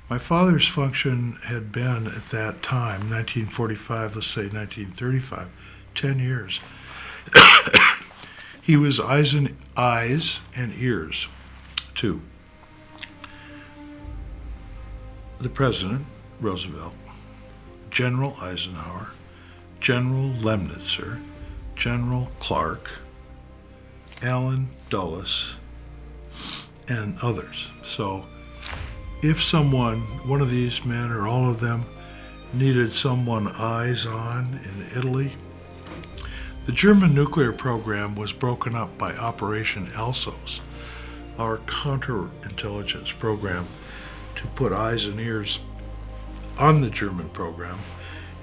My father's function had been at that time, 1945, let's say 1935, 10 years. He was eyes and ears to the President, Roosevelt, General Eisenhower, General Lemnitzer, General Clark, Allen Dulles, and others. So if someone, one of these men or all of them, needed someone eyes on in Italy, the German nuclear program was broken up by Operation Alsos, our counterintelligence program to put eyes and ears on the German program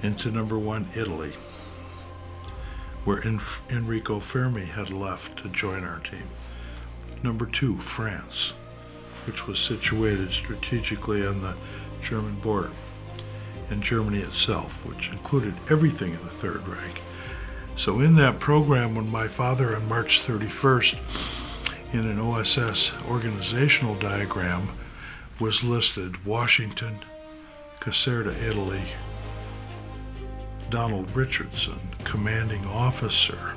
into number one, Italy, where Enrico Fermi had left to join our team. Number two, France, which was situated strategically on the German border, and Germany itself, which included everything in the Third Reich. So in that program, when my father on March 31st, in an OSS organizational diagram, was listed Washington, Caserta, Italy, Donald Richardson, commanding officer,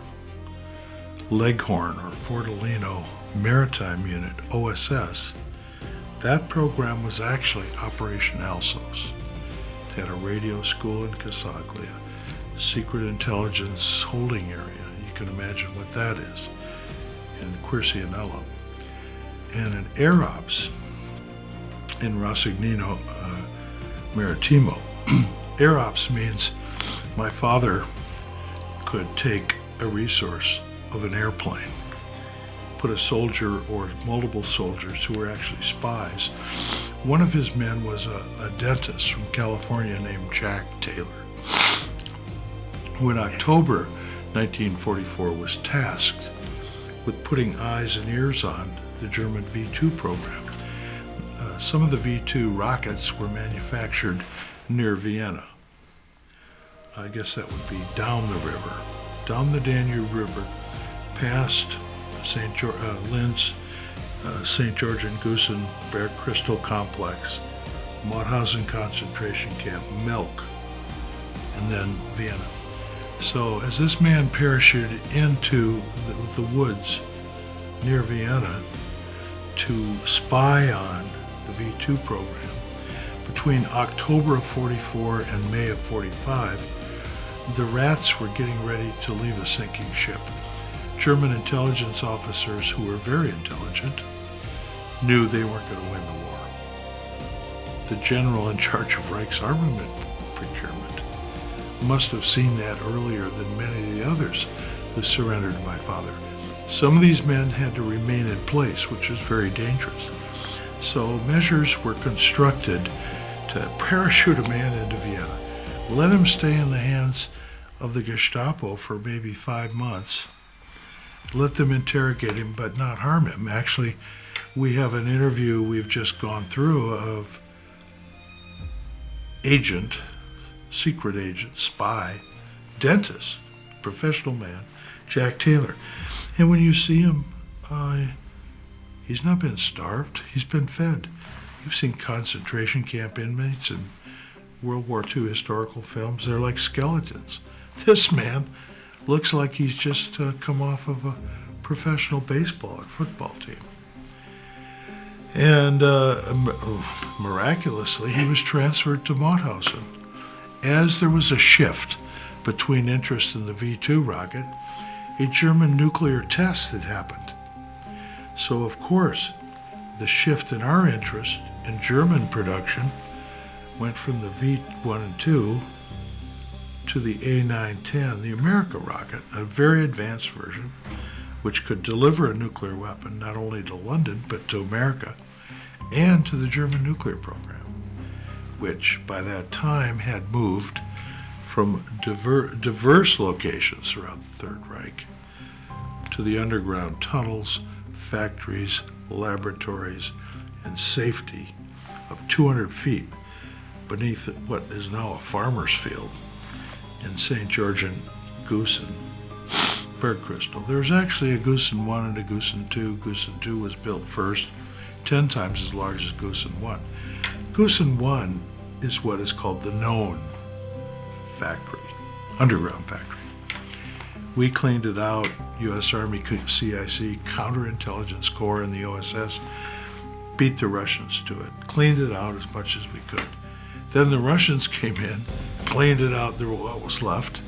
Leghorn or Fortalino Maritime Unit, OSS. That program was actually Operation Alsos. It had a radio school in Casaglia, secret intelligence holding area. You can imagine what that is in Quercianello. And an air ops in Rosignano Maritimo. Air ops means my father could take a resource of an airplane, put a soldier or multiple soldiers who were actually spies. One of his men was a dentist from California named Jack Taylor, who in October 1944 was tasked with putting eyes and ears on the German V-2 program. Some of the V-2 rockets were manufactured near Vienna. I guess that would be down the river, down the Danube River, past Linz, St. George and Gusen, Bear Crystal Complex, Mauthausen concentration camp, Melk, and then Vienna. So as this man parachuted into the woods near Vienna to spy on the V-2 program, between October of 44 and May of 45, the rats were getting ready to leave a sinking ship. German intelligence officers who were very intelligent knew they weren't going to win the war. The general in charge of Reich's armament procurement must have seen that earlier than many of the others who surrendered to my father. Some of these men had to remain in place, which was very dangerous. So measures were constructed to parachute a man into Vienna, let him stay in the hands of the Gestapo for maybe 5 months, let them interrogate him but not harm him. Actually, we have an interview we've just gone through of agent, secret agent, spy, dentist, professional man, Jack Taylor. And when you see him, he's not been starved, he's been fed. You've seen concentration camp inmates in World War II historical films. They're like skeletons. This man looks like he's just come off of a professional baseball or football team. And miraculously, he was transferred to Mauthausen. As there was a shift between interest in the V-2 rocket, a German nuclear test had happened. So, of course, the shift in our interest in German production went from the V-1 and 2 to the A910, the America rocket, a very advanced version, which could deliver a nuclear weapon not only to London, but to America and to the German nuclear program, which by that time had moved from diverse locations throughout the Third Reich to the underground tunnels, factories, laboratories, and safety of 200 feet beneath what is now a farmer's field in St. George and Gusen, Bergkristall. There's actually a Gusen 1 and a Gusen 2. Gusen 2 was built first, 10 times as large as Gusen 1. Gusen 1 is what is called the known factory, underground factory. We cleaned it out, U.S. Army CIC, Counterintelligence Corps and the OSS, beat the Russians to it, cleaned it out as much as we could. Then the Russians came in, cleaned it out, what was left,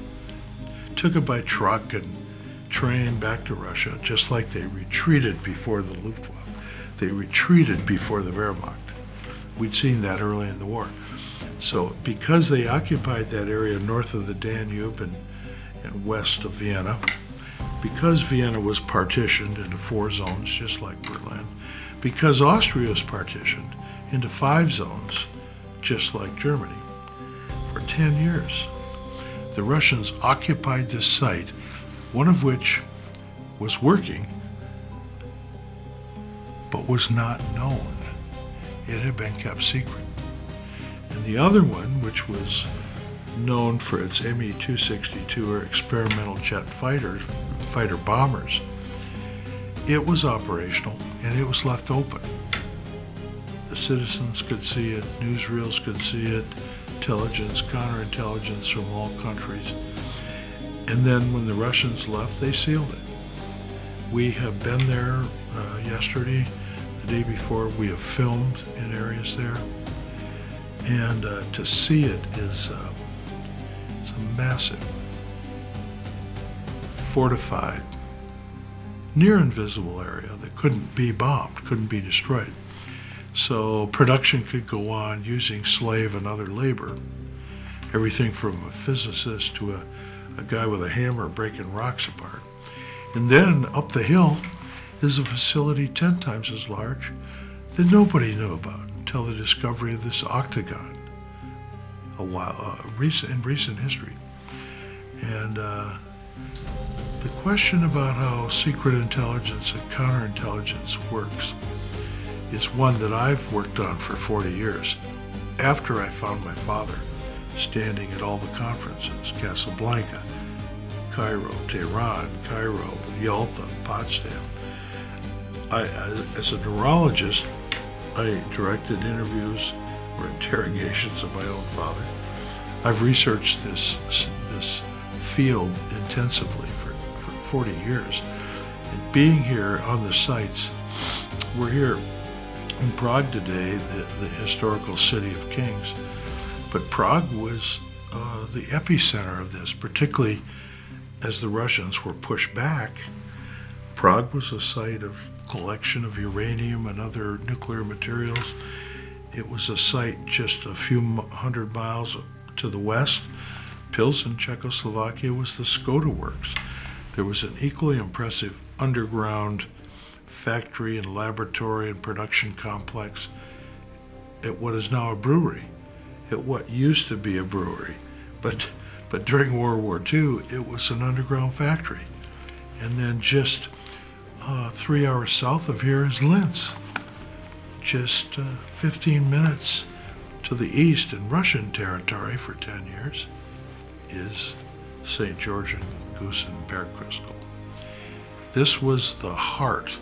took it by truck and train back to Russia, just like they retreated before the Luftwaffe. They retreated before the Wehrmacht. We'd seen that early in the war. So because they occupied that area north of the Danube and west of Vienna, because Vienna was partitioned into 4 zones, just like Berlin, because Austria was partitioned into 5 zones, just like Germany, for 10 years, the Russians occupied this site, one of which was working, but was not known. It had been kept secret. And the other one, which was known for its Me-262 or experimental jet fighter bombers, it was operational and it was left open. The citizens could see it, newsreels could see it, intelligence, counterintelligence from all countries. And then when the Russians left, they sealed it. We have been there yesterday, the day before. We have filmed in areas there. And to see it is it's a massive, fortified, near invisible area that couldn't be bombed, couldn't be destroyed. So production could go on using slave and other labor, everything from a physicist to a guy with a hammer breaking rocks apart. And then up the hill is a facility 10 times as large that nobody knew about until the discovery of this octagon in recent history. And the question about how secret intelligence and counterintelligence works is one that I've worked on for 40 years. After I found my father standing at all the conferences, Casablanca, Cairo, Tehran, Cairo, Yalta, Potsdam. As a neurologist, I directed interviews or interrogations of my own father. I've researched this field intensively for 40 years. And being here on the sites, we're here in Prague today, the historical city of kings. But Prague was the epicenter of this, particularly as the Russians were pushed back. Prague was a site of collection of uranium and other nuclear materials. It was a site just a few hundred miles to the west. Pilsen, Czechoslovakia, was the Skoda works. There was an equally impressive underground factory and laboratory and production complex at what is now a brewery, at what used to be a brewery. But during World War II, it was an underground factory. And then just 3 hours south of here is Linz. Just 15 minutes to the east in Russian territory for 10 years is St. Georgian Gusen Bergkristall. This was the heart,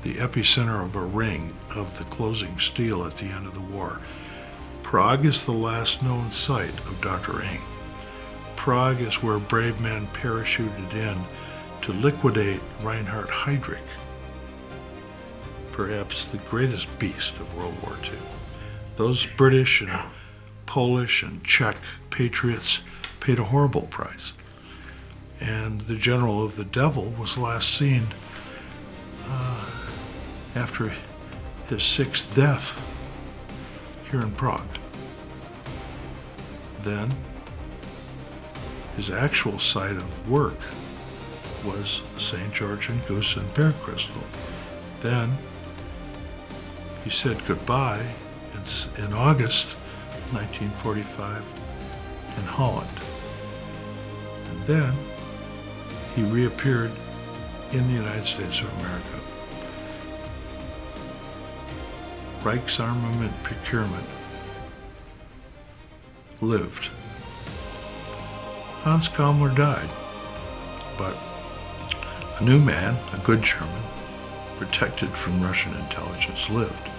the epicenter of a ring of the closing steel at the end of the war. Prague is the last known site of Dr. Ing. Prague is where brave men parachuted in to liquidate Reinhard Heydrich, perhaps the greatest beast of World War II. Those British and Polish and Czech patriots paid a horrible price. And the general of the devil was last seen after his 6th death here in Prague. Then his actual site of work was St. Georgian Gusen Bergkristall. Then he said goodbye in August 1945 in Holland. And then he reappeared in the United States of America. Reich's armament procurement lived. Hans Kammler died, but a new man, a good German, protected from Russian intelligence, lived.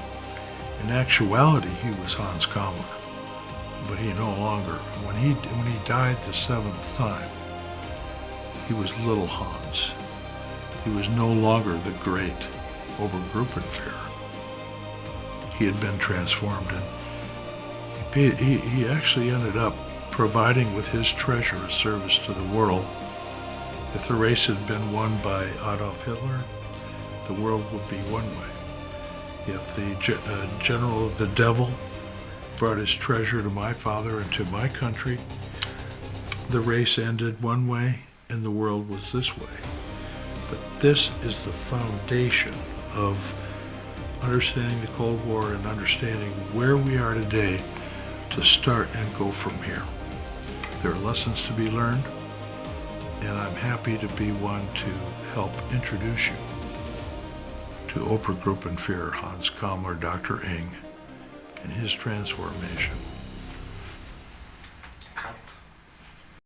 In actuality, he was Hans Kammler, but he no longer. When he died the seventh time, he was little Hans. He was no longer the great Obergruppenführer. He had been transformed, and he actually ended up providing with his treasure a service to the world. If the race had been won by Adolf Hitler, the world would be one way. If the general of the devil brought his treasure to my father and to my country, the race ended one way and the world was this way. But this is the foundation of understanding the Cold War and understanding where we are today to start and go from here. There are lessons to be learned, and I'm happy to be one to help introduce you to Obergruppenführer Hans Kammler, Dr. Ing, and his transformation.